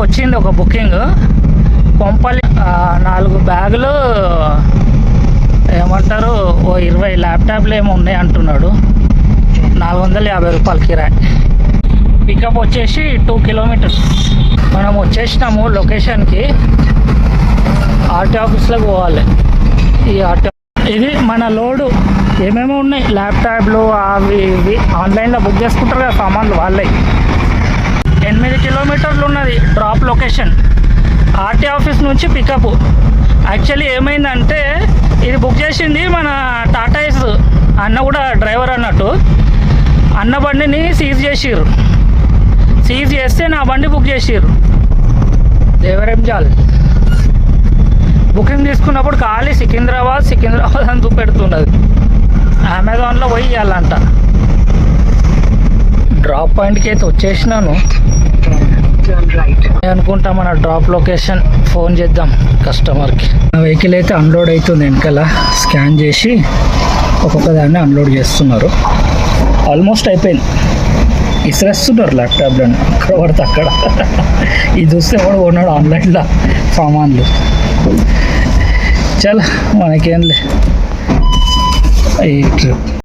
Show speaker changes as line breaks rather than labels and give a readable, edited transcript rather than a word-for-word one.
వచ్చింది ఒక బుకింగ్. కొంపల్లి 4 బ్యాగులు ఏమంటారు, ఓ 20 ల్యాప్టాప్లు ఏమో ఉన్నాయి అంటున్నాడు. 450 రూపాయలు కిరాయి. పికప్ వచ్చేసి 2 కిలోమీటర్స్. మనం వచ్చేసినాము లొకేషన్కి. ఆర్టీ ఆఫీస్లోకి పోవాలి. ఈ ఆర్టీ ఇది మన లోడు ఏమేమో ఉన్నాయి, ల్యాప్టాప్లు అవి ఇవి ఆన్లైన్లో బుక్ చేసుకుంటారు కదా సామాన్లు వాళ్ళే. 8 కిలోమీటర్లు ఉన్నది డ్రాప్ లొకేషన్. ఆర్టీ ఆఫీస్ నుంచి పికప్. యాక్చువల్లీ ఏమైందంటే ఇది బుక్ చేసింది మన టాటా ఏస్ అన్న, కూడా డ్రైవర్ అన్నట్టు. అన్న బండిని సీజ్ చేసిర్రు. సీజ్ చేస్తే నా బండి బుక్ చేసిర్రు. దేవరంజాల్ బుకింగ్ తీసుకున్నప్పుడు ఖాళీ సికింద్రాబాద్ అని చూపెడుతున్నది. అమెజాన్లో పోయి ఇవ్వాలంట. డ్రాప్ పాయింట్కి అయితే వచ్చేసినాను అనుకుంటా. మన డ్రాప్ లొకేషన్ ఫోన్ చేద్దాం కస్టమర్కి. వెహికల్ అయితే అన్లోడ్ అవుతుంది. వెనకాల స్కాన్ చేసి ఒక్కొక్క దాన్ని అన్లోడ్ చేస్తున్నారు. ఆల్మోస్ట్ అయిపోయింది. ఇసిరేస్తున్నారు ల్యాప్టాప్లను అక్కడ పడితే అక్కడ. ఇది చూస్తే ఎవడు కొన్నాడు ఆన్లైన్లో సామాన్లు. చాలా మనకేంలే ఈ ట్రిప్.